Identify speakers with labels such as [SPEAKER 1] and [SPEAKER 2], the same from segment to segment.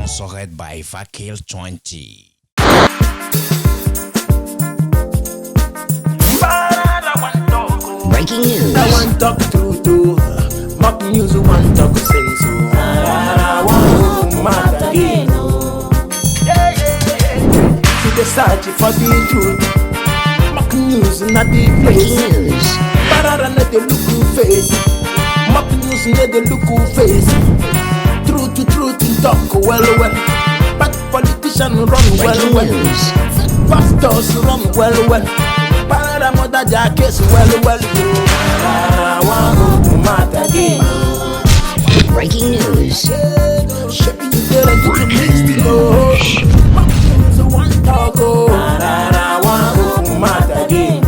[SPEAKER 1] Sponsored by Vakil 20.
[SPEAKER 2] Breaking news.
[SPEAKER 3] I want talk true to mock news. Want talk sense. I want mad again. To the search for the truth. Mock news not the place.
[SPEAKER 2] Breaking news.
[SPEAKER 3] Pararan not the look face. Mock news not the look face. Truth talk well. But politicians run well. Pastors run well. Pararan mother jackets well. I want mad again.
[SPEAKER 2] Breaking news.
[SPEAKER 3] Shaping the mix to know. So one talk I want mad again.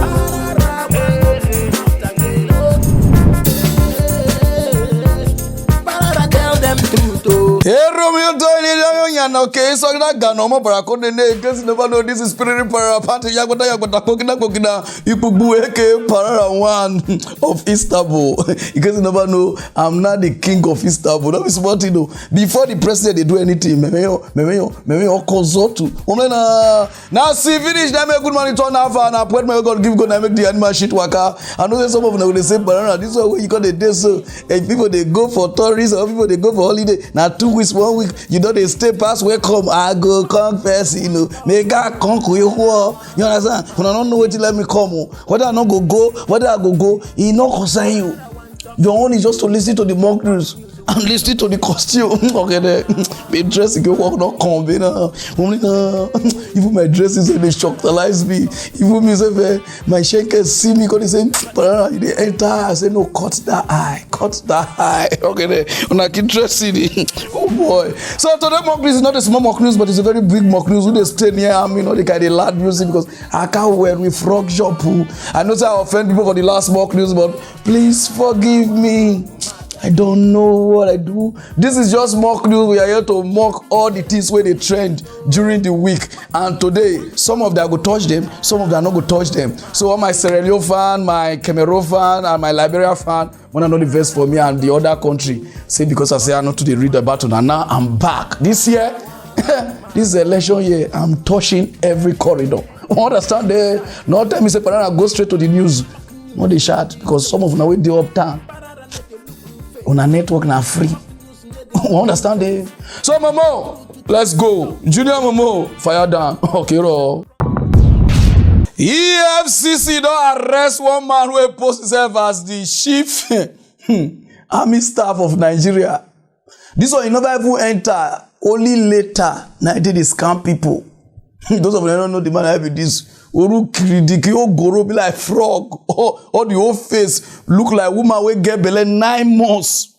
[SPEAKER 3] Pararan tell them truth.
[SPEAKER 4] Hey, Romeo, okay, so that Ganoma Baracone, because never know this is spirit parapati Yagota Kokina, Ipubueke, Pararan one of Istanbul. Because you never know, I'm not the king of Istanbul. That is what you know. Before the president, they do anything. Memeo consult to. Now, see, finish them a good money turn off and appointment. God give God and make the animal shit waka. I know that some of them will say, Pararan, this is where you got the day so. And people they go for tourists or people they go for holiday. Now, 2 weeks, 1 week, you know they stay past welcome. I go come first, you know. Make God come you understand? When I don't know what to let me come, whether I not go, whether I go, he not concern you. Your own is just to listen to the mock news and listen to the costume. Okay, there. My dress you walk not come, even my dress is they shockalize me. Even me say my shankers see me because they say, they enter. I say no, cut that eye. Okay, there. When I keep dressing it, oh boy. So today mock news is not a small mock news, but it's a very big mock news. Who they stay near me, you know, they kind of loud music because I can't wear with frog shop. I know that I offend people for the last mock news, but please forgive me. I don't know what I do. This is just mock news. We are here to mock all the things where they trend during the week. And today, some of them go touch them, some of them not go touch them. So all my Sierra Leone fan, my Cameroon fan, and my Liberia fan, when I know the verse for me and the other country, say because I say I know to they read about it. And now I'm back. This year, this is election year, I'm touching every corridor. Understand there? No time you say, Pararan, go straight to the news. No, they shout because some of them are with the uptown. On a network now free. Understand it? So Momo, let's go. Junior Momo, fire down. Okay, roll. EFCC don't arrest one man who posed himself as the chief army staff of Nigeria. This one he never even enter. Only later, now they scam people. Those of them don't know the man have this. Oru kridiki goro be like frog. All the whole face look like woman wey get belle 9 months.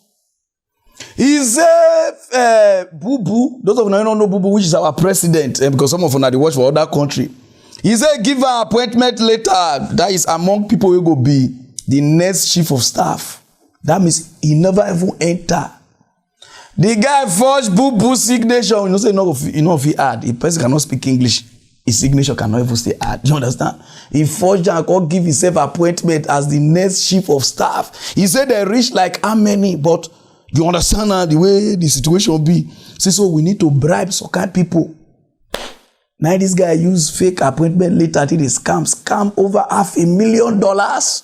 [SPEAKER 4] He say Boo Boo. Those of them don't know Boo Boo, which is our president, because some of them are the watch for other country. He said give her appointment later. That is among people who go be the next chief of staff. That means he never even enter. The guy forged Boo Boo signature. You know say if he add, a person cannot speak English. His signature cannot even stay add. You understand? He forged and could give himself appointment as the next chief of staff. He said they reached like how many, but you understand now the way the situation will be. So we need to bribe some kind of people. Now this guy use fake appointment later till they scam over $500,000.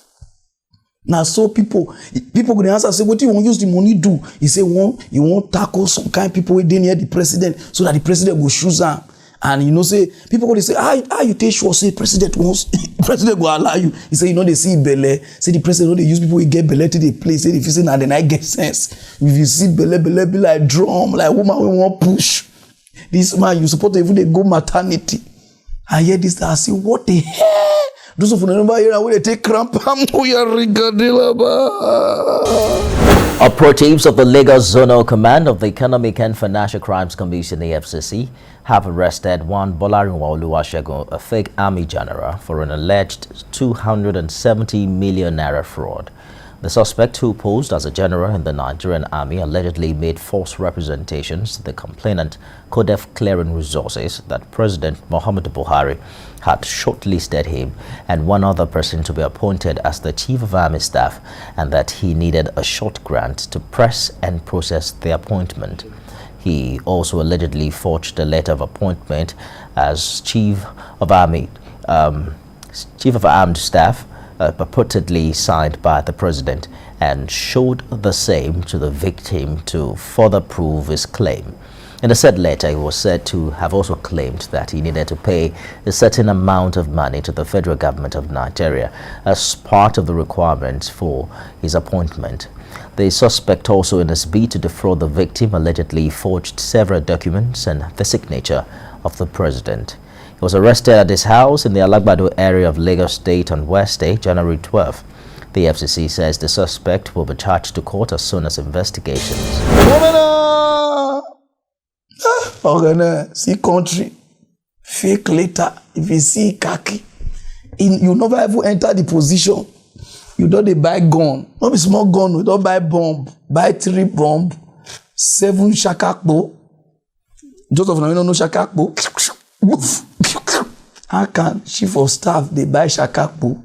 [SPEAKER 4] Now so people could answer say what you want use the money do? He say you want tackle some kind of people within near the president so that the president will choose them. And you know, say people go they say, how you take sure say president wants president will allow you. He say, you know, they see belle. Say the president know they use people who get belle to the place. Say if you say now then I get sense. If you see belle be like drum, like woman we want push. This man you support to even they go maternity. I hear this I say, what the hell? Those of you remember here when they take cramp.
[SPEAKER 2] Operatives of the Lagos Zonal Command of the Economic and Financial Crimes Commission (EFCC) have arrested one Bolarinwa Oluwasegun, a fake army general, for an alleged 270 million naira fraud. The suspect, who posed as a general in the Nigerian army, allegedly made false representations to the complainant, Codef Clearing Resources, that President Muhammadu Buhari had shortlisted him and one other person to be appointed as the Chief of Army Staff, and that he needed a short grant to press and process the appointment. He also allegedly forged a letter of appointment as Chief of Armed Staff, purportedly signed by the president, and showed the same to the victim to further prove his claim. In the said letter, he was said to have also claimed that he needed to pay a certain amount of money to the federal government of Nigeria as part of the requirements for his appointment. The suspect also, in his bid to defraud the victim, allegedly forged several documents and the signature of the president. He was arrested at his house in the Alagbado area of Lagos State on Wednesday, January 12. The FCC says the suspect will be charged to court as soon as investigations.
[SPEAKER 4] See country, fake later. If you see khaki, you never ever enter the position. You don't buy gun, not be small gun. You don't buy bomb, buy 3 bomb, 7 shakakbo. Just of you don't know shakakbo. How can chief of staff they buy shakakbo?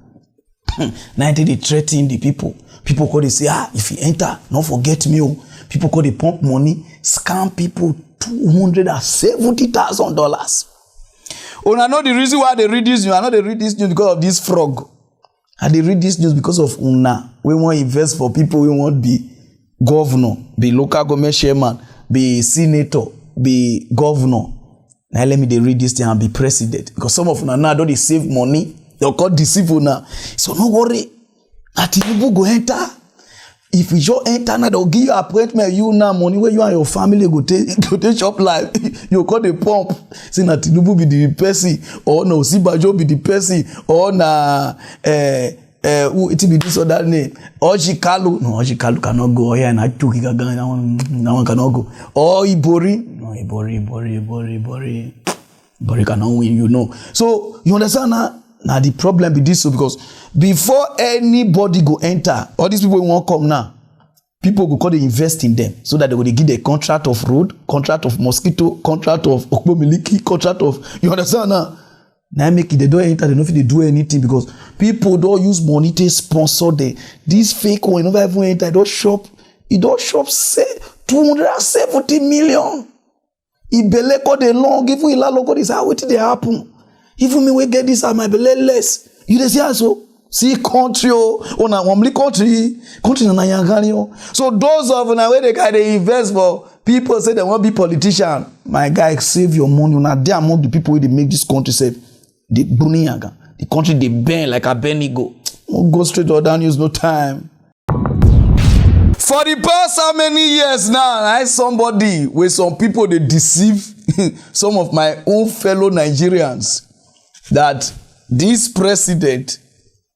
[SPEAKER 4] 90 they threaten the people. People call they say, if you enter, don't forget me. People call they pump money, scam people $270,000. Oh, I know the reason why they read this news. I know they read this news because of this frog. And they read this news because of una. We want to invest for people. We want to be governor, be local government chairman, be senator, be governor. Now let me they read this thing and be president. Because some of una now don't they save money. They'll call deceive una. So no worry. Atinubu go enter. If you just enter now, they'll give you appointment. You now money where you and your family go take shop life. You call the pump. Say na Tinubu be the person, or no Sibajo be the person, or na who it be this or that name. Or Shikalu. No, Shikalu cannot go. Here and I took it again. That one cannot go. Or Ibori. No, Ibori cannot win. You know. So you understand now. Now the problem be this, so because before anybody go enter, all these people won't come now. People go call they invest in them so that they will give the contract of road, contract of mosquito, contract of okpomiliki, contract of, you understand now? Now make it they don't enter, they don't feel they do anything because people don't use money to sponsor this fake one. Never even enter. It don't shop say 270 million. Ibele call the long, even Ilalo call this how what did they happen? Even me we get this at my belly less. You dey see also see country on a womanly country na yangani. So those of na where they invest for people say they want be politician. My guy, save your money. Una there among the people where they make this country save. The Buniyaga, the country they burn like a Benigo. We'll go straight to other news, no time. For the past how many years now, I somebody with some people they deceive some of my own fellow Nigerians that this president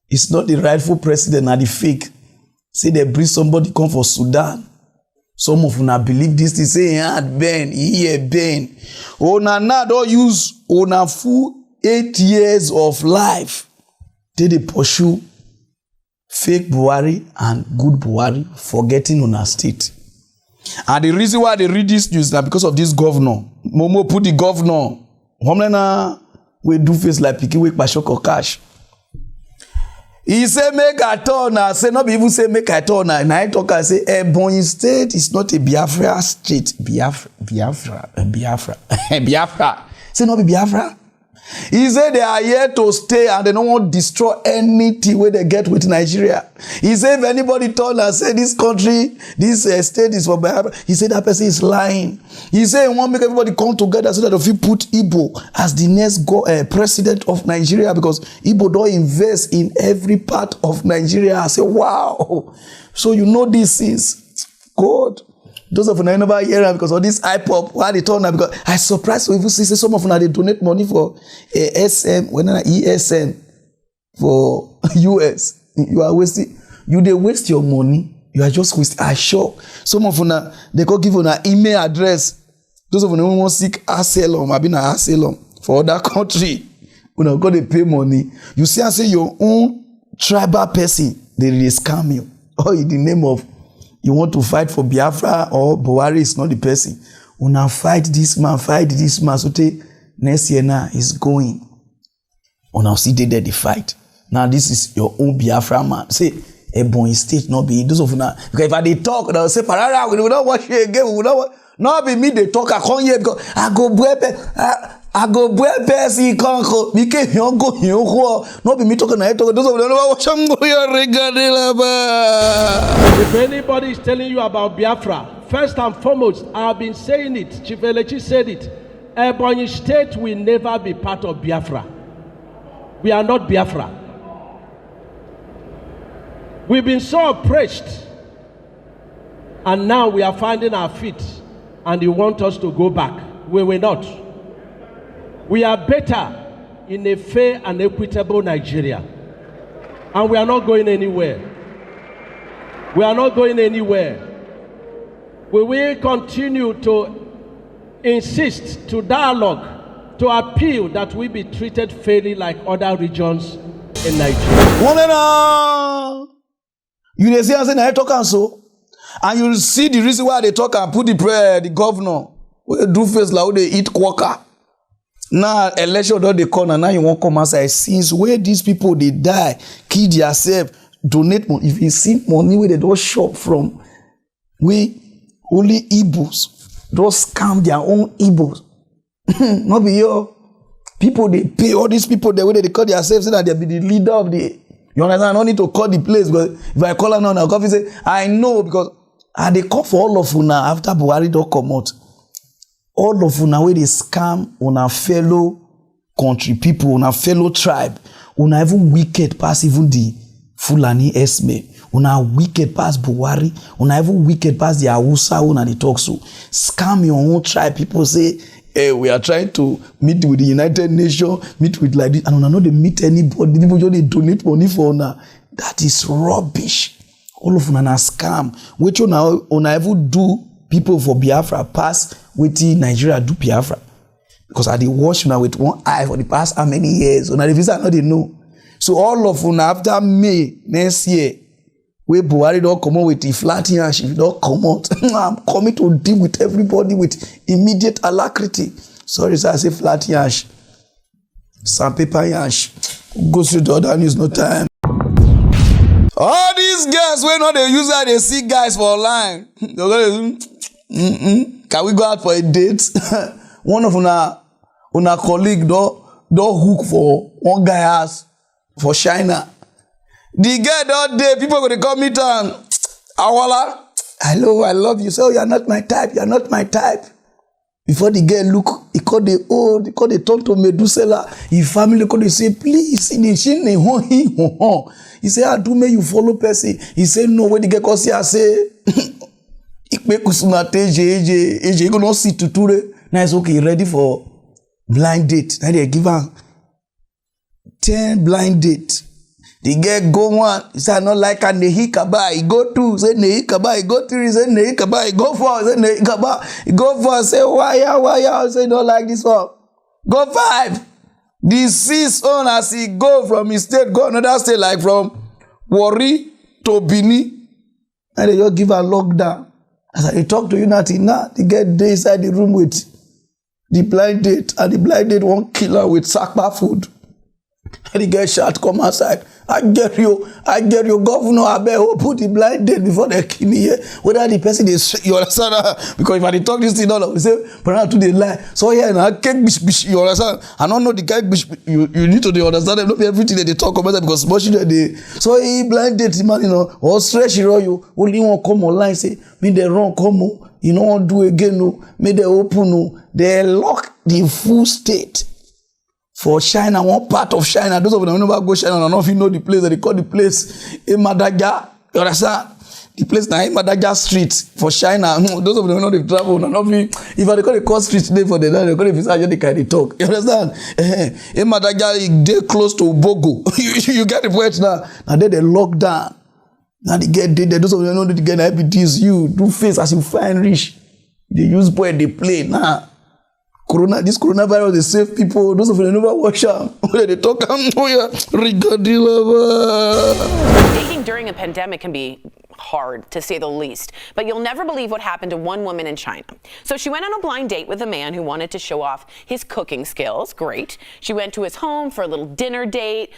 [SPEAKER 4] is not the rightful president, not the fake. Say they bring somebody come for Sudan. Some of una believe this. They say Ben, Ben. Ona don't use ona full 8 years of life. They pursue fake Buhari and good Buhari, forgetting on our state. And the reason why they read this news is that because of this governor. Momo put the governor. Homlena we do face like picky wake Bashoko cash. He say make a turn. I say not even say make a turn. And I talk and say Ebonyi State is not a Biafra state. Biafra. Say not be Biafra. He said they are here to stay and they don't want to destroy anything where they get with Nigeria. He said if anybody told us say this country, this state is for Biafra, he said that person is lying. He said he want to make everybody come together so that if you put Igbo as the next president of Nigeria because Igbo don't invest in every part of Nigeria. I say wow. So you know this is God. Those of them never hear because of this hip-hop, why they turn now because I surprised if you see some of them they donate money for SM, when ESN for US. You are wasting, they waste your money. You are just wasting. I sure some of them they could give you an email address. Those of them who want seek asylum, I've been an asylum for other country. When I got to pay money, you see, I say your own tribal person, they scam you. Or in the name of you want to fight for Biafra or Buhari is not the person. Una fight this man. So next year now is going. Una see they the fight. Now this is your own Biafra man. Say Ebonyi State not be those of now. Because if I dey talk, they'll say Pararan, we will not watch you again. We will not watch. Not be me they talk. I come here because I go see conco. Because you go here. Not be me talking. I talk. Those of them never watch them go here regarding.
[SPEAKER 5] If anybody is telling you about Biafra, first and foremost, I've been saying it. Chief Elechi said it. Ebonyi State will never be part of Biafra. We are not Biafra. We've been so oppressed, and now we are finding our feet, and you want us to go back. We will not. We are better in a fair and equitable Nigeria, and we are not going anywhere. We are not going anywhere. We will continue to insist, to dialogue, to appeal that we be treated fairly like other regions in Nigeria.
[SPEAKER 4] You dey see, I say, I talk and so, and you see the reason why they talk and put the governor, we do face like they eat quokka. Now election don't they come, and now you won't come outside. Since where these people they die, kill themselves, donate money. If you see money where they don't shop from, we only Igbos, those scam their own Igbos. Not be your people they pay all these people the way they call themselves so that they be the leader of the. You understand? I don't need to call the place because if I call her now, I'll say, I know because they call for all of una after Buhari don't come out. All of una where they scam on our fellow country people, on our fellow tribe, on even wicked past even the Fulani Esme, on our wicked past Buhari, on even wicked past the Hausa una they talk so. Scam your own tribe. People say, hey, we are trying to meet with the United Nations, meet with like this, and una no they meet anybody. People just they donate money for una. That is rubbish. All of una na scam. Which una even do people for Biafra pass with Nigeria do Biafra. Because I dey watch una with one eye for the past how many years. Una the visa no they know. So all of una after May next year, where Buhari don't come out with the flat yash, if you don't come out, I'm coming to deal with everybody with immediate alacrity. Sorry, sir, I say flat yash. Sandpaper yash. Go through the other news, no time. All these guys, when not they use that, they see guys for online. They're gonna can we go out for a date? One of una colleague don't hook for one guy house for China. The guy that day, people going to come meet and Awala, hello, I love you. So you're not my type, you're not my type. Before the girl look, he called the old, he called the talk to Medusela. His family called, they say, please, he say, do me you follow person. He said, no, when the girl calls here, I say, you gonna see tuture. Now it's okay, ready for blind date. Now they give her 10 blind date. The girl go one, he said, I not like a Nehi Kaba. He go two, say Nehi Kaba. He go three, say Nehi Kaba. He go four, say Nehi Kaba. He go four, say why, say don't like this one. Go five. The sixth one as he go from his state, go another state like from Warri to Bini. And they just give her lockdown. As I talk to you now, they get there inside the room with the blind date, and the blind date won't kill her with sakpa food. And the girl shot come outside. I get you, governor. I bet who put the blind date before they kill me here. Whether the person is, you understand? Because if I talk this thing, all we say, but to the lie. So yeah, now cake bish, you understand? I don't know the cake bish. You need to understand. Not everything that they talk about because much they. So he blind date man, or stretch you. Only one come online say, me they wrong come. You know what do again? No, me they open no. They lock the full state. For China, one part of China, those of them who never go China, I don't know if you know the place that they call the place Emadaga. You understand? The place now Emadaga Street for China. Those of them who know they travel, I don't know if they call the court street name for the day, they call it visa, they kind of talk. You understand? Emadaga, they close to Bogo. You get the point now. Now they lock down. Now they get there. Those of them know they get IPTs. You do face as you find rich. They use boy, they play now. This coronavirus, they save people. Those of them never watch out. They talk
[SPEAKER 6] Dating during a pandemic can be hard, to say the least. But you'll never believe what happened to one woman in China. So she went on a blind date with a man who wanted to show off his cooking skills. Great. She went to his home for a little dinner date.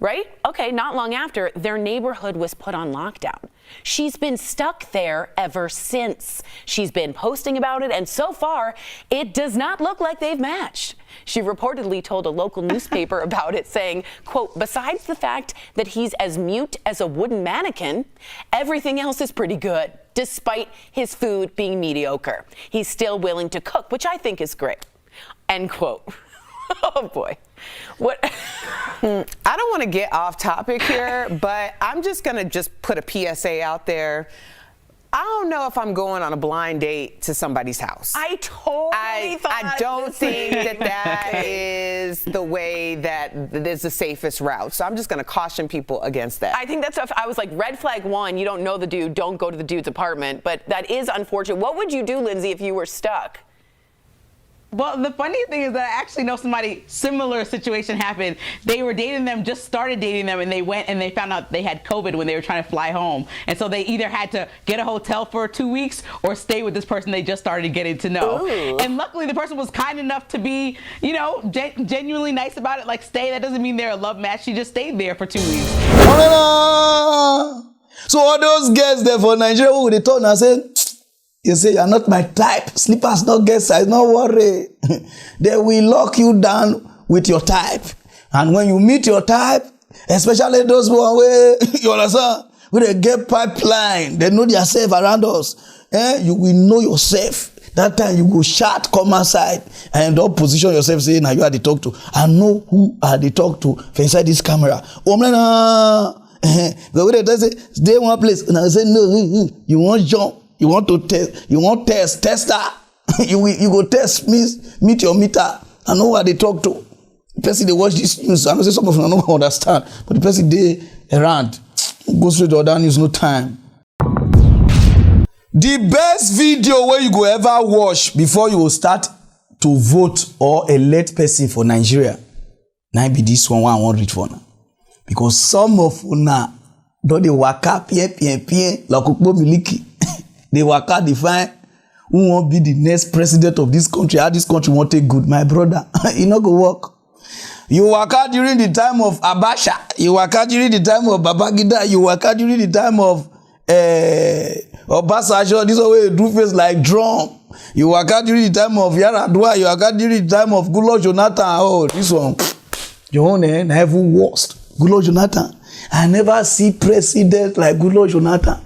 [SPEAKER 6] right? Okay, not long after, their neighborhood was put on lockdown. She's been stuck there ever since. She's been posting about it, and so far, it does not look like they've matched. She reportedly told a local newspaper about it, saying, quote, besides the fact that he's as mute as a wooden mannequin, everything else is pretty good, despite his food being mediocre. He's still willing to cook, which I think is great. End quote. Oh, boy. What?
[SPEAKER 7] I don't want to get off topic here, but I'm just going to put a PSA out there. I don't know if I'm going on a blind date to somebody's house.
[SPEAKER 6] I
[SPEAKER 7] don't think that is the way that is the safest route. So I'm just going to caution people against that.
[SPEAKER 6] I think that's, I was like, red flag 1, you don't know the dude, don't go to the dude's apartment. But that is unfortunate. What would you do, Lindsay, if you were stuck?
[SPEAKER 8] Well, the funny thing is that I actually know somebody, similar situation happened. They were dating them, just started dating them, and they went and they found out they had COVID when they were trying to fly home. And so they either had to get a hotel for 2 weeks or stay with this person they just started getting to know.
[SPEAKER 6] Ooh.
[SPEAKER 8] And luckily the person was kind enough to be, you know, genuinely nice about it. Like, stay, that doesn't mean they're a love match. She just stayed there for 2 weeks.
[SPEAKER 4] So all those girls there for Nigeria who they turn and say, you say, you're not my type. Slippers not get size, no worry. They will lock you down with your type. And when you meet your type, especially those who are where, you understand, when they get pipeline, they know themselves around us. You will know yourself. That time you go shout, come outside, and don't position yourself saying, now you are the talk to. I know who are the talk to for inside this camera. The way they say, stay one place. And I say, no, you won't jump. You want to test, tester. you go test, meet your meter. I know what they talk to. The person they watch this news, I know say some of them don't understand, but the person they around, go straight to other news, no time. The best video where you go ever watch before you will start to vote or elect person for Nigeria, now be this one I want read for now. Because some of una don't they waka pie like Ukbo Miliki. They work out, define who won't be the next president of this country, how this country won't take good. My brother, you not go work. You work out during the time of Abacha. You work out during the time of Babangida. You work out during the time of Obasanjo. This is where you do face like drum. You work out during the time of Yaradua. You work out during the time of Goodluck Jonathan. Oh, this one, your own never worst. Goodluck Jonathan. I never see president like Goodluck Jonathan.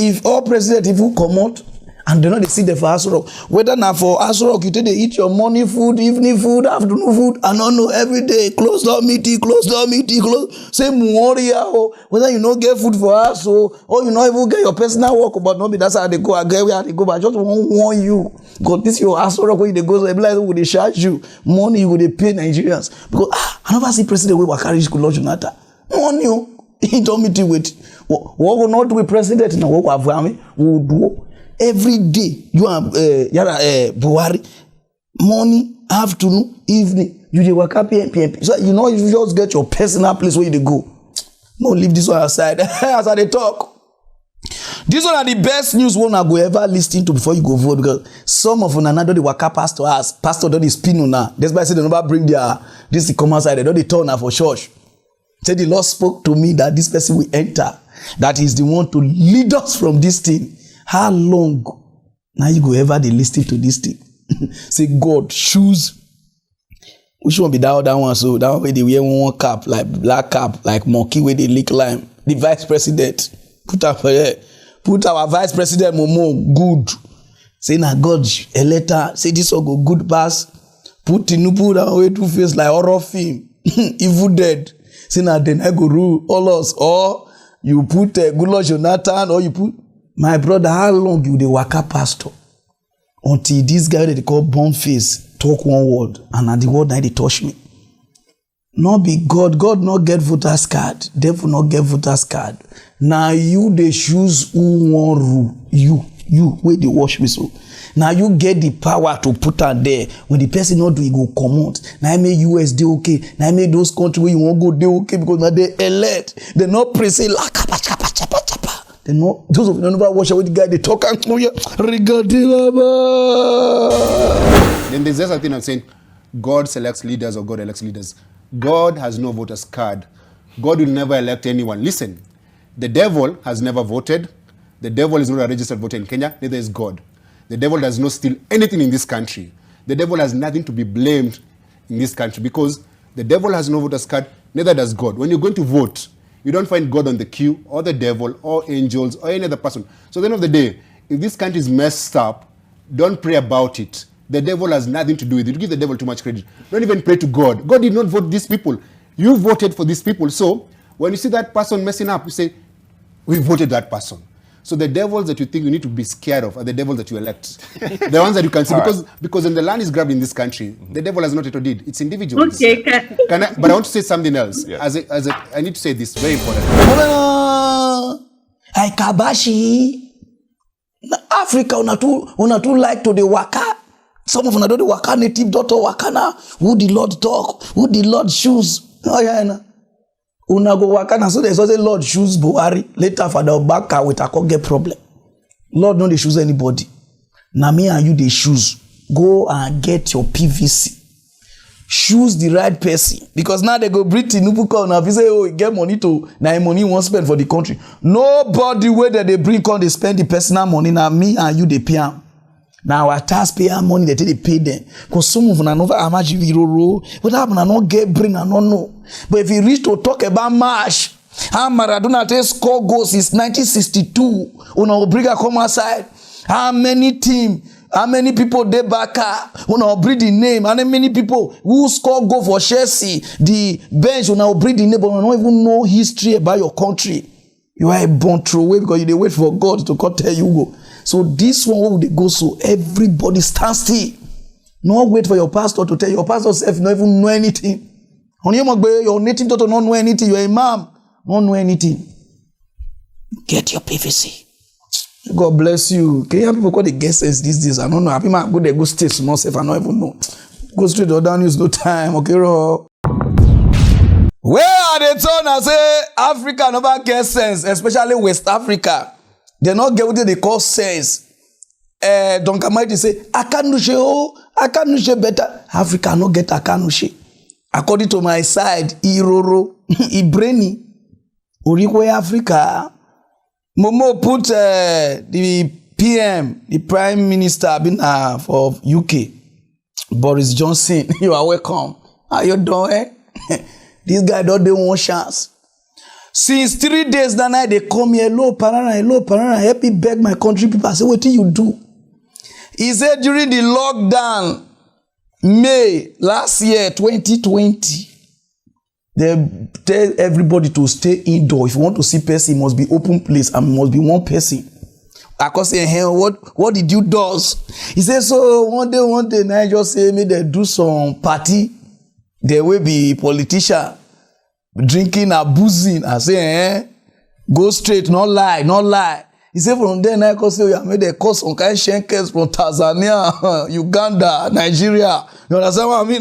[SPEAKER 4] If all president even come out and they know they see the for Asorok, whether now for Asorok you take they eat your morning food, evening food, afternoon food, I don't know every day close down meeting, close. Same warrior, whether you not get food for us or you not even get your personal work, but not be that's how they go. I get where they go, but I just won't warn you because this your Asorok when they go, they be like would they charge you money you would they pay Nigerians because I never see president we carry Goodluck Jonathan. Money he told me to wait. What will not do a president now? What will do every day? You are Buhari morning, afternoon, evening. You dey work up PMP. So you know you just get your personal place where you go. No, leave this one aside. As I dey talk, this one are the best news one I go ever listen to before you go vote because some of una don't dey waka pastor as pastor don't dey spin una. That's why I say they never bring their this come outside. They don't dey turn for church. Say the Lord spoke to me that this person will enter. That is the one to lead us from this thing. How long now you go ever dey listen to this thing? Say God choose. Which one be that other one? So that one where they wear one cap like black cap like monkey where they lick lime. The vice president put up for here. Put our vice president Momo good. Say na God a letter. Say this one go good pass. Put Tinubu down way two face like horror film. Evil dead. Say na then I go rule all us or. You put Goodluck Jonathan or you put my brother. How long you dey waka pastor until this guy that they call Boniface talk one word and at the word that they touch me? Not be God. God not get voters card. Devil not get voters card. Now you they choose who want rule. You where they wash me so. Now you get the power to put her there. When the person not do, he go come out. Now I make US they okay. Now I make those countries where you want go they okay because now they elect. They not pray say la kapa chapa. They not those of you never watch with the guy they talk and oh yeah.
[SPEAKER 9] Then there's something I'm saying. God selects leaders or God elects leaders. God has no voters card. God will never elect anyone. Listen, the devil has never voted. The devil is not a registered voter in Kenya, neither is God. The devil does not steal anything in this country. The devil has nothing to be blamed in this country because the devil has no voter's card, neither does God. When you're going to vote, you don't find God on the queue, or the devil, or angels, or any other person. So at the end of the day, if this country is messed up, don't pray about it. The devil has nothing to do with it. You give the devil too much credit. Don't even pray to God. God did not vote these people. You voted for these people. So when you see that person messing up, you say, we voted that person. So the devils that you think you need to be scared of are the devils that you elect. The ones that you can see. Because when the land is grabbed in this country, the devil has not yet did. It's individuals.
[SPEAKER 10] Okay.
[SPEAKER 9] But I want to say something else. Yeah. I need to say this, very important.
[SPEAKER 4] Kabashi. Africa, una too like to the waka. Some of una do the waka native daughter wakana. Who the Lord talk? Who the Lord choose? Oh yeah, na. Una go wakana, so there's also Lord choose Buhari. Later for the back with a get problem. Lord no they choose anybody. Na me and you they choose. Go and get your PVC. Choose the right person. Because now they go bring Tinubu now. If you say, oh, you get money to now money won't spend for the country. Nobody where that they bring on they spend the personal money. Now me and you they pay them. Now our taxpayer money they pay them. Because some of them are not imagine what happen I not get bring I don't know. But if you reach to talk about March, how Maradona take score goals since 1962, una bring a come outside. How many team? How many people they back when bring the name? How many people who score goal for Chelsea? The bench when bring the name, but don't even know history about your country. You are a born throwaway because you dey wait for God to come tell you go. So this one where they go so everybody stand still. No wait for your pastor to tell you. Your pastor self not even know anything. Your native daughter not know anything. Your imam not know anything. Get your PVC. God bless you. Kenyan people call the guest sense these days. I don't know. Happy man go there, go stay small safe. I don't even know. Go straight or down, use no time. Okay, Ro. Where are they turn and say Africa never get sense, especially West Africa. They not get what they call sense. Don Kamati say, I can't better. Africa no get Akanushe. According to my side, Iroro, Ibreni, Urikwe Africa. Momo put the PM, the Prime Minister of UK, Boris Johnson. You are welcome. How you doing? This guy don't do one chance. Since 3 days that night they come here, hello Pararan, help me beg my country people. I say, what do you do? He said during the lockdown, May last year, 2020. They tell everybody to stay indoor. If you want to see person, it must be open place and must be one person. I can say, hey, what did you do? He said, so one day, now just say me they do some party. There will be politician drinking and boozing. I say, go straight, not lie. He said from there, I can say, I made a cause some kind of shankers from Tanzania, Uganda, Nigeria. You understand what I mean?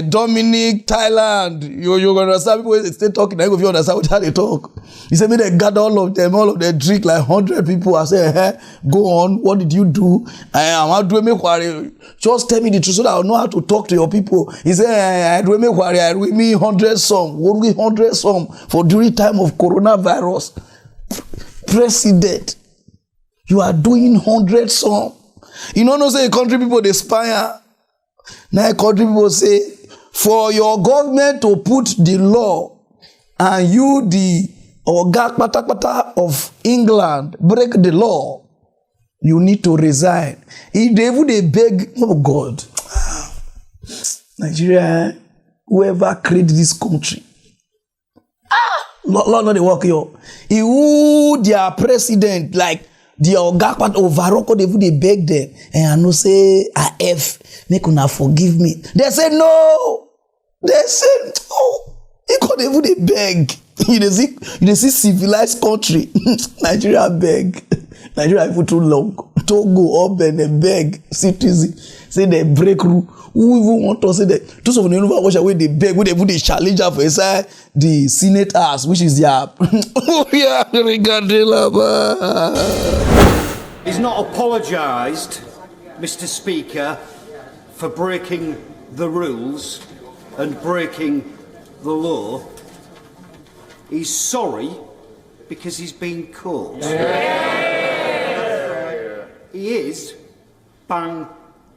[SPEAKER 4] Dominic, Thailand, you understand people stay talking, I go if you understand how they talk. He said, me they gather all of them drink like 100 people. I say, go on, what did you do? I'm doing me worry. Just tell me the truth so that I know how to talk to your people. He said, I do me worry, I do me 100 some. What we 100 some for during time of coronavirus? President, you are doing 100 some. You know, say country people they spy. Now country people say, for your government to put the law and you, the Oga Patapata of England, break the law, you need to resign. If they would beg, oh God, Nigeria, whoever created this country, Lord, not the work here. Who their president, like the Oga of Varoko, they would beg them, and I know say, make una forgive me. They say no. They say no. They would beg. You see civilized country. Nigeria beg. Nigeria for too long. Togo up and they beg citizen. Say they break rule. Who even want to say that? Those of the Yoruba watch away they beg. When they put the challenge for inside the Senate House, which is their
[SPEAKER 11] He's not apologised, Mr. Speaker, for breaking the rules and breaking the law. He's sorry because he's been caught. He is bang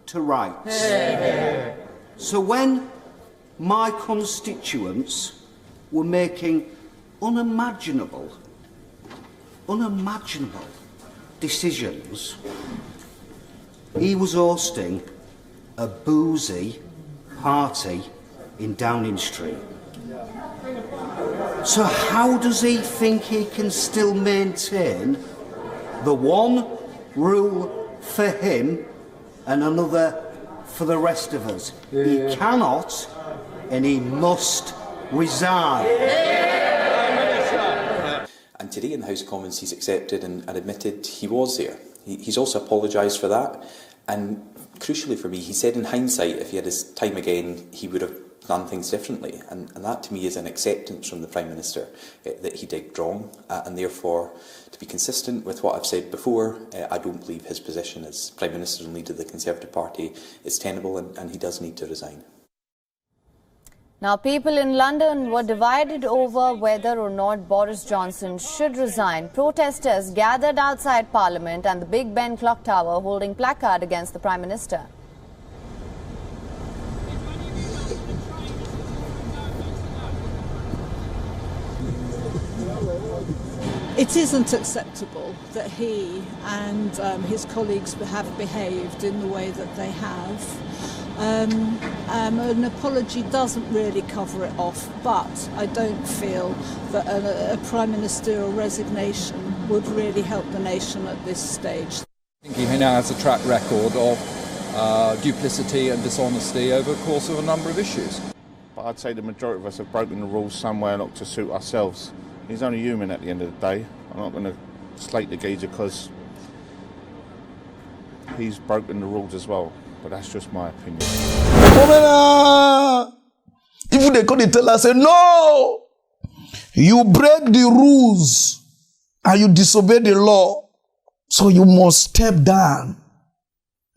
[SPEAKER 11] to rights. So when my constituents were making unimaginable decisions, he was hosting a boozy party in Downing Street. So how does he think he can still maintain the one rule for him and another for the rest of us? He cannot, and he must resign.
[SPEAKER 10] And today in the House of Commons he's accepted and admitted he was there. He's also apologised for that, and crucially for me, he said in hindsight if he had his time again he would have done things differently, and that to me is an acceptance from the Prime Minister that he did wrong, and therefore, to be consistent with what I've said before, I don't believe his position as Prime Minister and leader of the Conservative Party is tenable, and he does need to resign.
[SPEAKER 12] Now, people in London were divided over whether or not Boris Johnson should resign. Protesters gathered outside Parliament and the Big Ben clock tower holding placard against the Prime Minister.
[SPEAKER 13] It isn't acceptable that he and his colleagues have behaved in the way that they have. An apology doesn't really cover it off, but I don't feel that a prime ministerial resignation would really help the nation at this stage.
[SPEAKER 14] I think he now has a track record of duplicity and dishonesty over the course of a number of issues.
[SPEAKER 15] But I'd say the majority of us have broken the rules somewhere not to suit ourselves. He's only human at the end of the day. I'm not going to slate the geezer because he's broken the rules as well. But that's just my opinion.
[SPEAKER 4] Even they couldn't tell us, say, no! You break the rules and you disobey the law. So you must step down.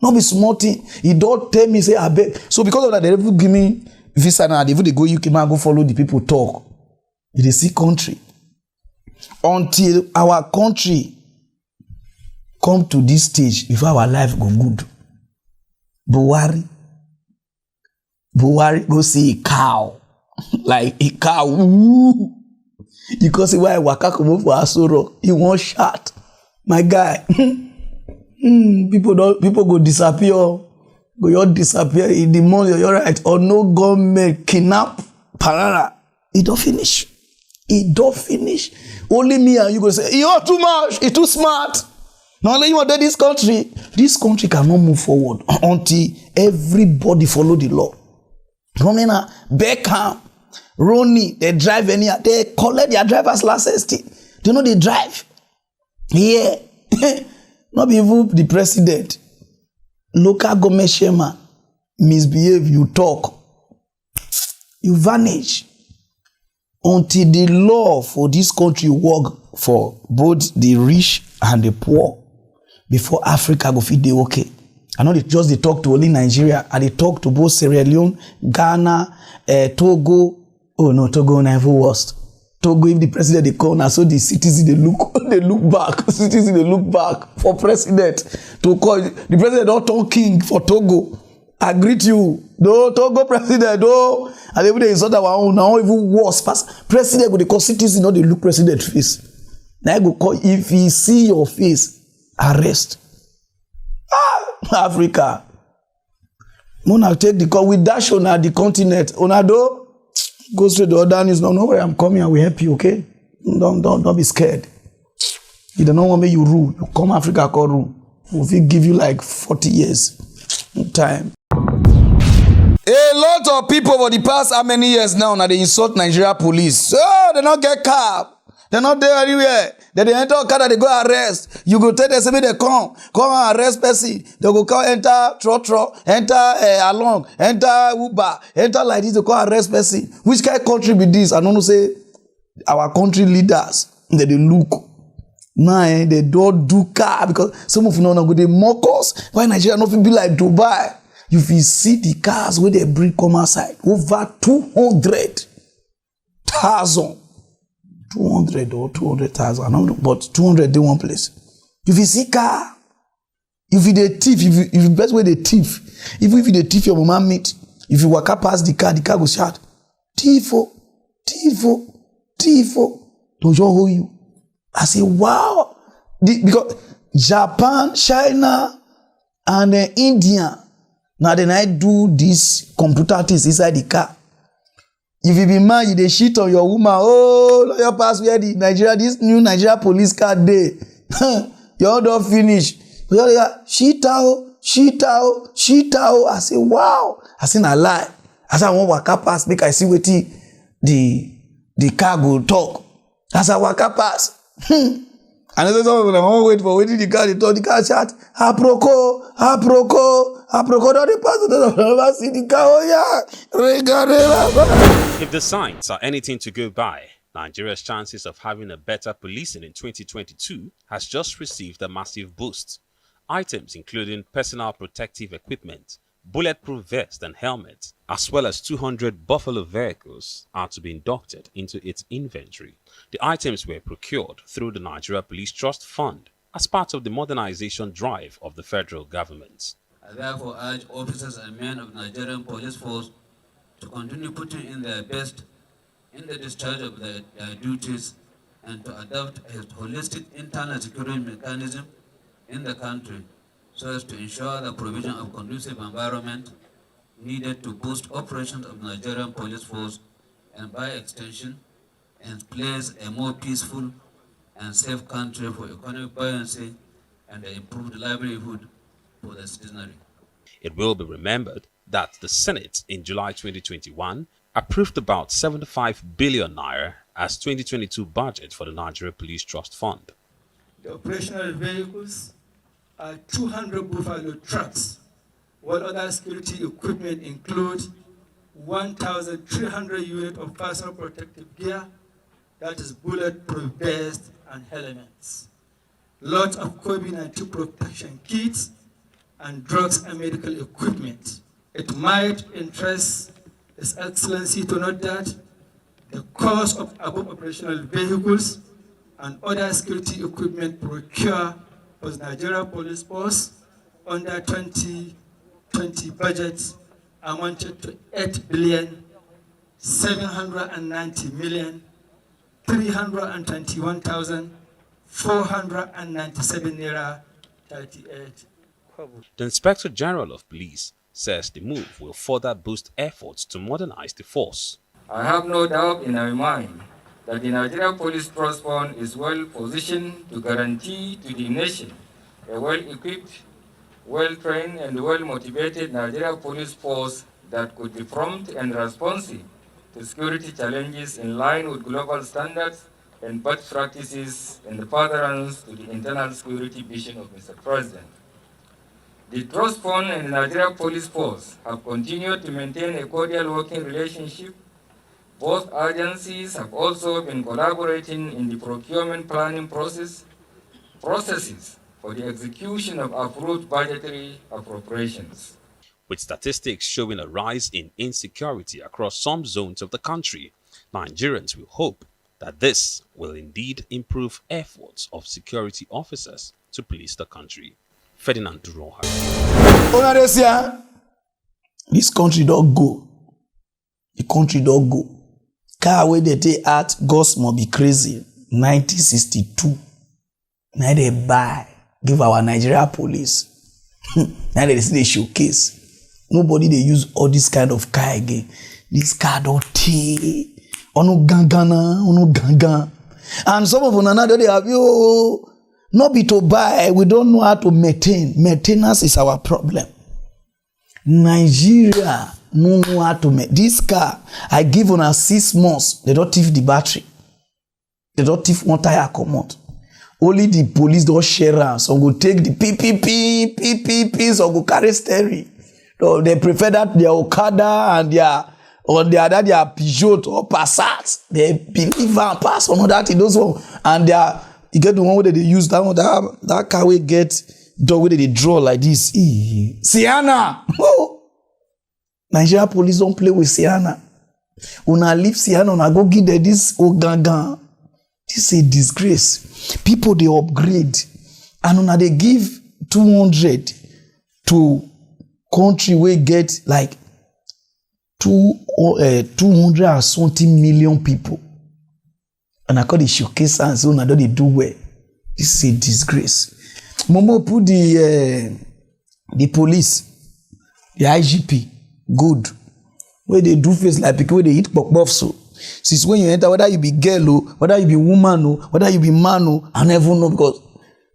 [SPEAKER 4] Not be smarting. He don't tell me, say, I beg. So because of that, they never give me visa now. They go UK, man, go follow the people talk. It is a country. Until our country come to this stage, before our life go good. Buhari go see a cow. Like a cow. Ooh. You can see why Waka come up for Asoro. He won't shot. My guy. People go disappear. Go disappear in the morning, you're right. Or no government kidnap Pararan. It don't finish. It don't finish. Only me and you go say, you're too much, it's too smart. Now let you want this country cannot move forward until everybody follow the law. Romena, Beckham, Ronnie, they drive anyhow. They collect their driver's license. They know they drive. Yeah. Not even the president. Local government chairman misbehave, you talk. You vanish. Until the law for this country work for both the rich and the poor, before Africa go fit dey okay. I know they just they talk to only Nigeria, and they talk to both Sierra Leone, Ghana, Togo. Oh no, Togo never worst. Togo, if the president they come, now so the citizens they look back. Citizens they look back for president to call the president don't turn king for Togo. I greet you. No, Togo president, no. And every day is other one now even worse. President go they call citizens, not they look president face. Now go call if he see your face, arrest. Africa. Mona take the call with dash on the continent. Onado go straight to other news. No worry, I'm coming. I will help you. Okay? Don't be scared. You don't want me you rule. You come Africa call rule. We will give you like 40 years time. A lot of people for the past how many years now they insult Nigeria police. So they not get cab. They're not there anywhere. They enter Okada, they go arrest. You go tell them, say they come and arrest person. They go come enter trotro, enter along, enter Uber, enter like this. They go arrest person. Which kind of country be this? I don't know. Say our country leaders they look. Nah, they don't do car because some of you know they mock us. Why Nigeria not be like Dubai? You will see the cars where they bring come outside over 200. 200,000. 200 or 200,000. I don't know, but 200 in one place. If you see car, if you the thief, if you best way the thief, even if you the thief your mama meet, if you walk up past the car go shout, Tifo, Tifo, Tifo. Don't hold you. I say, wow. Because Japan, China, and India, now then I do this computer things inside the car. If you be man, you dey shit on your woman. Oh, your pass where the Nigeria, this new Nigeria police car day. You all don't finish. Shit out. I say, wow. I say, I lie. I say, I want waka pass, make I see what the car go talk. I say, waka pass. And I say, someone won't wait for waiting the car, they talk, the car chat. Aproko. Don't the pass, don't never see the car. Oh, yeah.
[SPEAKER 16] If the signs are anything to go by, Nigeria's chances of having a better policing in 2022 has just received a massive boost. Items including personal protective equipment, bulletproof vests and helmets, as well as 200 Buffalo vehicles are to be inducted into its inventory. The items were procured through the Nigeria Police Trust Fund as part of the modernization drive of the federal government.
[SPEAKER 17] I therefore urge officers and men of the Nigerian Police Force to continue putting in their best in the discharge of their duties and to adopt a holistic internal security mechanism in the country so as to ensure the provision of conducive environment needed to boost operations of the Nigerian Police Force and by extension and place a more peaceful and safe country for economic buoyancy and the improved livelihood for the citizenry.
[SPEAKER 16] It will be remembered that the Senate in July 2021 approved about 75 billion naira as 2022 budget for the Nigeria Police Trust Fund.
[SPEAKER 18] The operational vehicles are 200 Buffalo trucks, while other security equipment include 1,300 units of personal protective gear, that is bulletproof vests and helmets, lots of COVID-19 protection kits, and drugs and medical equipment. It might interest His Excellency to note that the cost of above operational vehicles and other security equipment procured for the Nigeria Police Force under 2020 budget amounted to 8,790,321,497 naira 38.
[SPEAKER 16] The Inspector General of Police says the move will further boost efforts to modernize the force.
[SPEAKER 19] I have no doubt in my mind that the Nigeria Police Trust Fund is well positioned to guarantee to the nation a well-equipped, well-trained and well-motivated Nigeria Police Force that could be prompt and responsive to security challenges in line with global standards and best practices in the furtherance to the internal security vision of Mr. President. The Trust Fund and the Nigeria Police Force have continued to maintain a cordial working relationship. Both agencies have also been collaborating in the procurement planning processes for the execution of approved budgetary appropriations.
[SPEAKER 16] With statistics showing a rise in insecurity across some zones of the country, Nigerians will hope that this will indeed improve efforts of security officers to police the country. Ferdinand Duroha.
[SPEAKER 4] This country don't go. The country don't go. Car where they take out, Ghost must be crazy. 1962. Now they buy, give our Nigeria police. Now they see the showcase. Nobody they use all this kind of car again. This car don't take. Ono gangana. And some of them they have you. Not be to buy, we don't know how to maintain. Maintenance is our problem. Nigeria no know how to maintain. This car, I give on 6 months, they don't thief the battery. They don't thief one tire come out. Only the police don't share around. So go take the PPP, so go carry steering. So they prefer that their Okada and their Peugeot or Passat. They believe and pass on that in those one. And you get the one where they use that one, that car will get dog where they draw like this. Sienna! Oh! Nigeria police don't play with Sienna. Una leave Sian, una go give them this ogangan. This is a disgrace. People they upgrade, and una they give 200 to country where get like 200 and something million people. And I call it showcase and so now they do well. This is a disgrace. Momo put the police, the IGP, good. Where they do face like because they eat pop so. Since when you enter, whether you be girl or whether you be woman or whether you be man or I never know because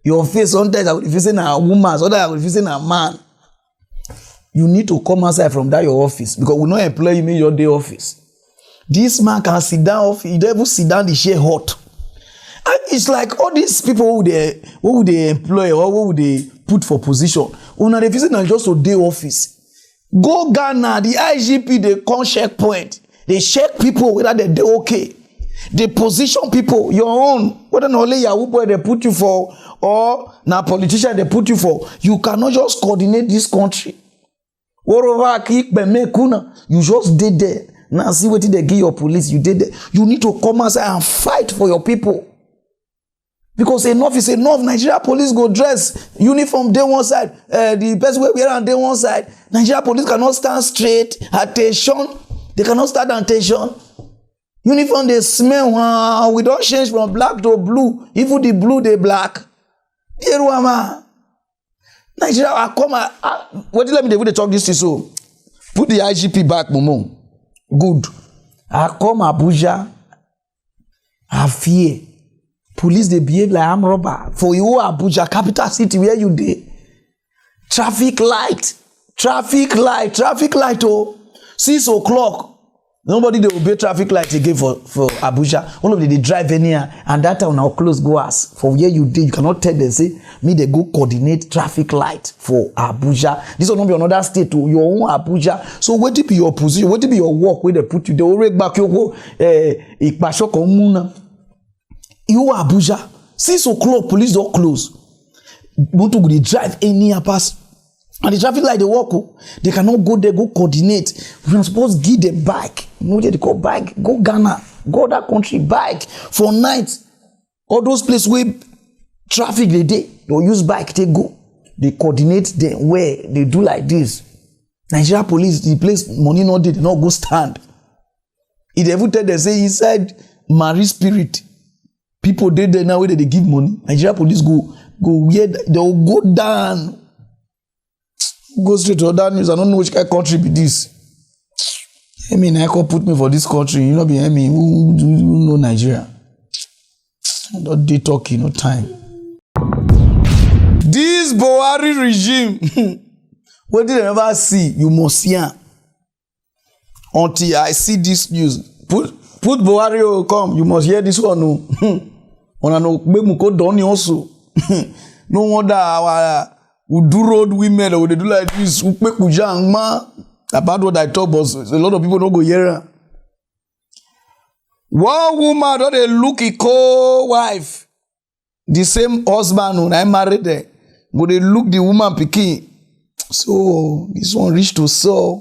[SPEAKER 4] your face sometimes I would be facing a woman, sometimes I would be facing a man. You need to come outside from that your office because we not employ you in your day office. This man can sit down off, he don't even sit down the share hot. And it's like all these people who they employ or who they put for position. Una they visit na just a day office. Go Ghana, the IGP they come checkpoint. They check people whether they okay. They position people your own. Whether only Yahoo boy they put you for or na politician they put you for. You cannot just coordinate this country. You just did there. Now see what they give your police. You did there. You need to come outside and fight for your people. Because enough is enough. Nigeria police go dress uniform day one side. The best way we are on day one side. Nigeria police cannot stand straight. Attention. They cannot stand attention. Uniform they smell. Wow. We don't change from black to blue. Even the blue they black. Nigeria, I come. What let me do? They talk this to so. Put the IGP back, Momo. Good. I come Abuja. I fear. Police they behave like armed robber. For you Abuja, capital city where you dey. Traffic light. Oh, 6 o'clock. Nobody they obey traffic light again for Abuja. All of them they drive anywhere, and that time now close go as for where you did. You cannot tell them say me they go coordinate traffic light for Abuja. This will not be another state to your own Abuja. So what be your position? What be your work where they put you? They already back you go. You Abuja 6 o'clock police don't close. Want to go they drive anywhere pass. And the traffic light they walk, they cannot go there, go coordinate. We are supposed to give them bike. You know they call bike. Go Ghana, go that country, bike for night. All those places where traffic they use bike, they go. They coordinate them where they do like this. Nigeria police, the place money not did, not go stand. It ever tell they say inside Marie Spirit, people did there now where they give money. Nigeria police go where they'll go down. Go straight to other news. I don't know which kind of country be this. I mean, I can put me for this country. You know, be me. Who know Nigeria? Don't they talking? No time. This Buhari regime, what did I ever see? You must see. Until I see this news, put Buhari come. You must hear this one. No, no, me go down also. No wonder our. Who do road women or they do like this, who make about what I talk, but a lot of people don't go here. One woman don't they look a co-wife, the same husband when I married her, but they look the woman picking. So this one reach to saw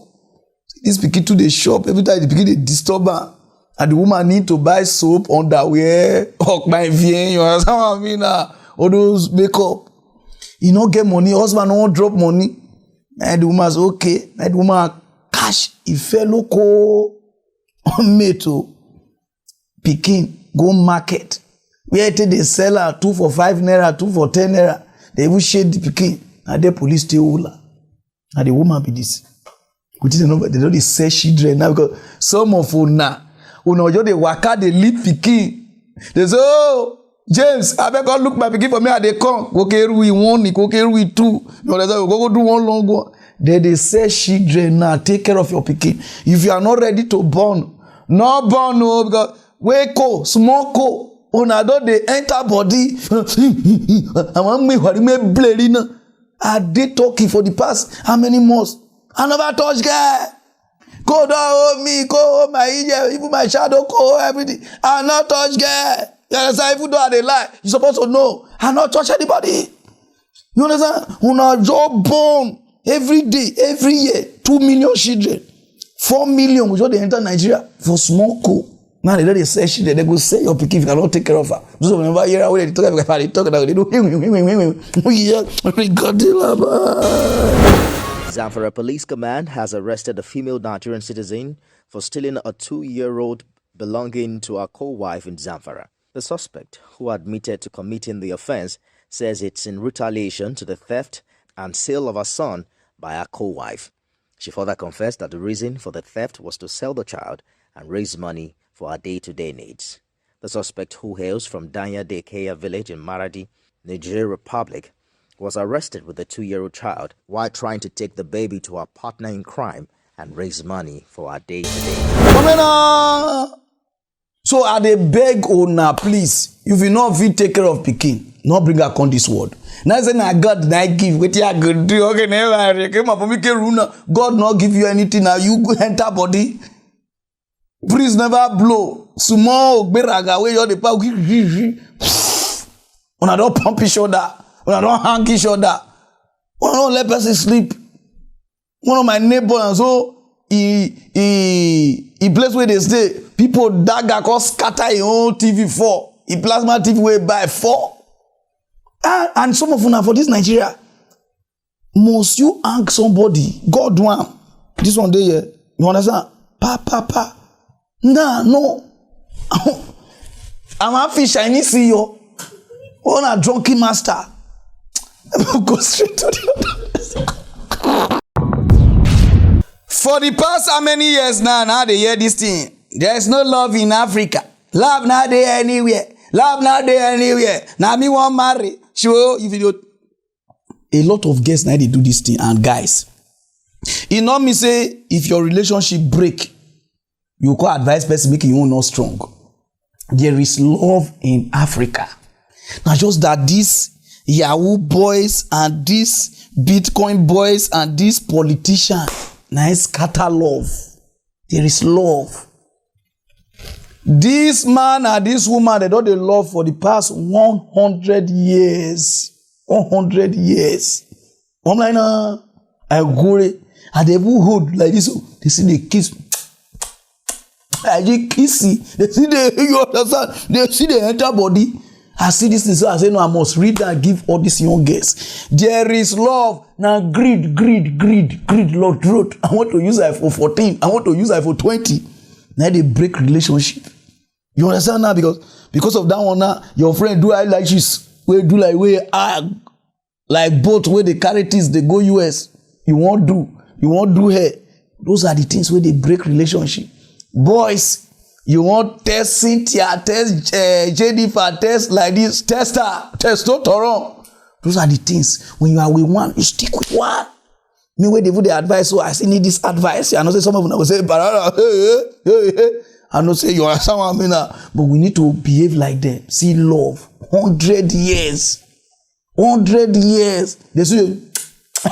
[SPEAKER 4] this picking to the shop every time the picking they disturb her, and the woman need to buy soap, underwear, hawk my vein, you understand what I mean? All those makeup. You don't get money, husband don't drop money. And the woman's okay. And the woman cash, he fellow ko on me to picking, go market. Where they sell her 2 for 5 naira, 2 for 10 naira. They even shade the picking. And the police stay all. And the woman be this. They don't sell children now because some of una just they waka, they lead picking. They say, oh, James, I beg God look my pikin for me and they come. Go carry we 1, go carry we 2. No, they say go do one long one. They say children now take care of your pikin. If you are not ready to born, not born no because wake up, small co. Una don dey enter body. I want me bleeding. I did talking for the past how many months? I never touch girl. Go down hold me, go hold my ear, even my shadow, go everything. I not touch girl. You understand? Even though they lie, you supposed to know. I not touch anybody. You understand? Una job born every day, every year, 2 million children. 4 million we just enter Nigeria for small co. Now they say shit, they go say your pikin if you cannot take care of her. So whenever you hear they talk now, they do
[SPEAKER 2] Zamfara Police Command has arrested a female Nigerian citizen for stealing a 2-year-old belonging to a co-wife in Zamfara. The suspect, who admitted to committing the offense, says it's in retaliation to the theft and sale of her son by her co-wife. She further confessed that the reason for the theft was to sell the child and raise money for her day-to-day needs. The suspect, who hails from Danya Dekeya village in Maradi, Nigeria Republic, was arrested with the 2-year-old child while trying to take the baby to her partner in crime and raise money for her day-to-day.
[SPEAKER 4] So I dey beg una, please, if you no fit take care of pikin, no bring her come this world. Now say na God na give, wetin I go do? Okay, never came up for me runa. God no give you anything, now you go enter body. Breeze never blow. Small ogberaga wey you dey pack. Una don pump each other. Una don hang each other. Una don let person sleep. One of my neighbors, and so he place where they stay, people dagger cause scatter his own TV 4. He plasma TV wey buy 4. And some of una for this Nigeria, must you hang somebody? God one. This one day here. You understand? Pa. Nah, no. I'm happy shiny CEO. On a drunken master. Go straight to the other. For the past how many years now they hear this thing. There's no love in Africa. Love not there anywhere. Love not there anywhere. Now me want marry. Sure, if you a lot of guests now they do this thing, and guys, you know me say if your relationship break, you call advice person making you not strong. There is love in Africa. Now just that these Yahoo boys and these Bitcoin boys and these politicians now scatter love. There is love. This man and this woman, they don't love for the past 100 years. 100 years. I'm like, nah, I go and they will hold like this. They see the kiss. I just kissy. They see the, you understand? They see the entire body. I see this thing, so I say, no, I must read and give all these young girls. There is love. Now, greed, Lord, road. I want to use iPhone 14. I want to use iPhone 20. Now they break relationship. You understand now? Because of that one now, your friend do I like this. We do like both where they carry things, they go US. You won't do here. Those are the things where they break relationship. Boys, you want test Cynthia, test Jennifer, test like this, test her, test Toron. Those are the things. When you are with one, you stick with one. Me where they put the advice, so I still need this advice. I know say some of them will say, Pararan, hey. I know say you are someone, but we need to behave like them. See love. 100 years. 100 years. They say,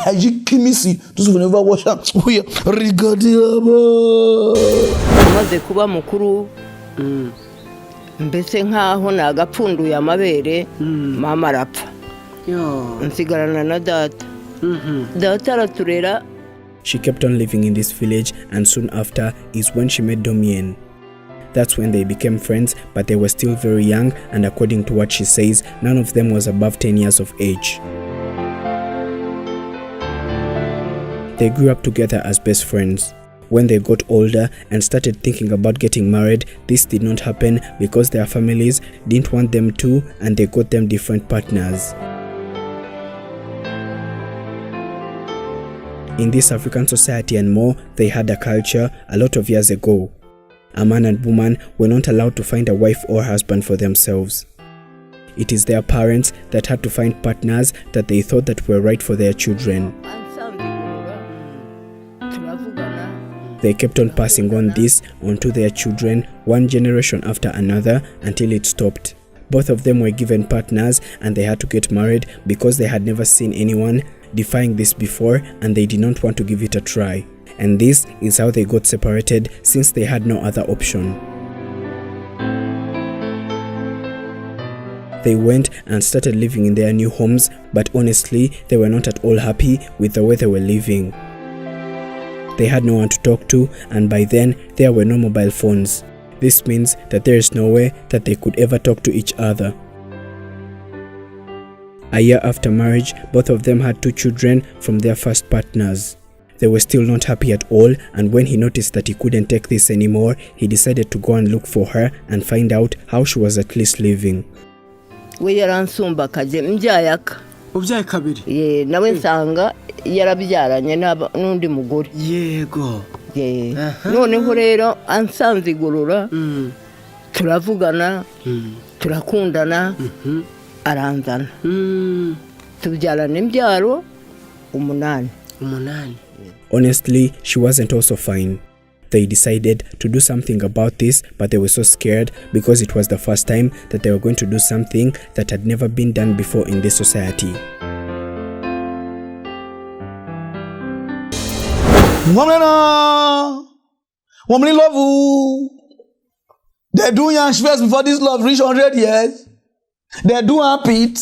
[SPEAKER 4] I just kill me see. Those who never watch them. We are regarding
[SPEAKER 20] maze kuba mukuru mbese nkaho nagapfunduye amabere mama arapfa nsigarana na data data araturera.
[SPEAKER 21] She kept on living in this village, and soon after is when she met Domien. That's when they became friends, but they were still very young, and according to what she says, none of them was above 10 years of age. They grew up together as best friends. When they got older and started thinking about getting married, this did not happen because their families didn't want them to, and they got them different partners. In this African society and more, they had a culture a lot of years ago. A man and woman were not allowed to find a wife or husband for themselves. It is their parents that had to find partners that they thought that were right for their children. They kept on passing on this onto their children, one generation after another, until it stopped. Both of them were given partners and they had to get married because they had never seen anyone defying this before, and they did not want to give it a try. And this is how they got separated, since they had no other option. They went and started living in their new homes, but honestly, they were not at all happy with the way they were living. They had no one to talk to, and by then there were no mobile phones. This means that there is no way that they could ever talk to each other. A year after marriage, both of them had 2 children from their first partners. They were still not happy at all, and when he noticed that he couldn't take this anymore, he decided to go and look for her and find out how she was at least living.
[SPEAKER 20] We yaransumba kaje mbyayaka.
[SPEAKER 1] Ubyaye kabiri.
[SPEAKER 20] Ye nawe nsanga yarabyaranye n'undi mugore.
[SPEAKER 1] Yego.
[SPEAKER 20] Ye. Noneho rero ansanze igorora. Turavugana. Turakundana. Aranzana. Tubyarana imbyaro 8.
[SPEAKER 21] Honestly, she wasn't also fine. They decided to do something about this, but they were so scared because it was the first time that they were going to do something that had never been done before in this society.
[SPEAKER 4] Woman love you. They do young first before this love reach 100 years. They do happy.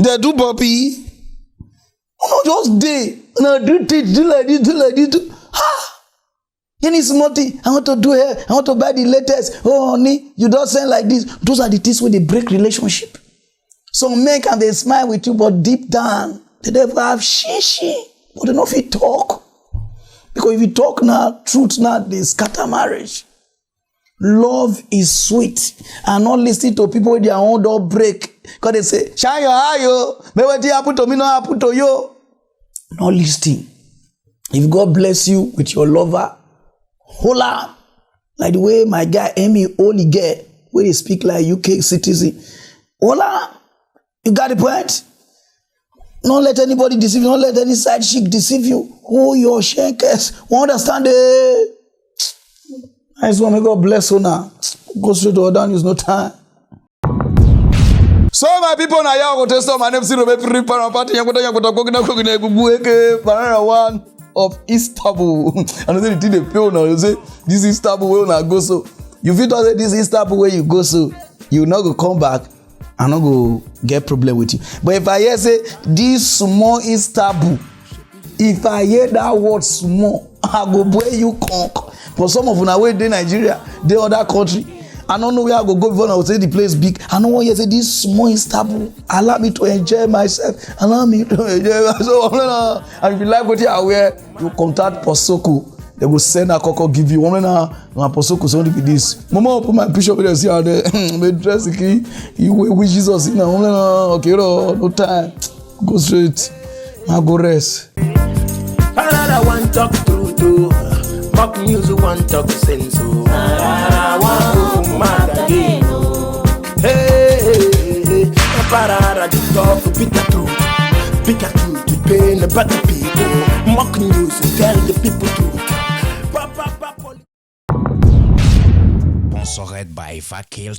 [SPEAKER 4] They do Bobby. No, just day. No, do like this. Ha! Any small thing. I want to do here. I want to buy the latest. Oh, honey, you don't say like this. Those are the things where they break relationship. Some men can they smile with you, but deep down, they never have shishi. But they don't fit talk. Because if you talk now, truth now, they scatter marriage. Love is sweet. And not listen to people with their own door break. Because they say, shine your eye, yo. Maybe what happen to me, not happen to you. Not listening. If God bless you with your lover, hold on. Like the way my guy Amy only get, where they speak like UK citizen. Hold on. You got the point? Don't let anybody deceive you. Don't let any side chick deceive you. Oh, your shakers. Understand it? I just want to God bless you now. Go straight to down, use no time. So my people now y'all go test my name Zero Baby Party Pararan 1 of Istanbul. And then they pay now. You say this Istanbul where now go so. You feel say this Istanbul where you go so you not go come back and not go get problem with you. But if I hear say this small Istanbul, if I hear that word small, I go where you conk. For some of una way they Nigeria, they other country. I don't know where I go before I will say the place big. I don't want you to say this small Istanbul. Allow me to enjoy myself. Allow me to enjoy myself. And if you like what you are wear, you contact Posoko. They will send a cocoa give you one Posoko so only be this. Mama open my picture with us here there. Me dress the key. You with Jesus in okay, no time. Go straight. I go rest.
[SPEAKER 3] Pararan one talk through to mock news one talk sense. Pararan one mad again. Hey, Pararan the talk bitter truth to pain the better people. Mock news tell the people truth.
[SPEAKER 22] Sponsored by Vakil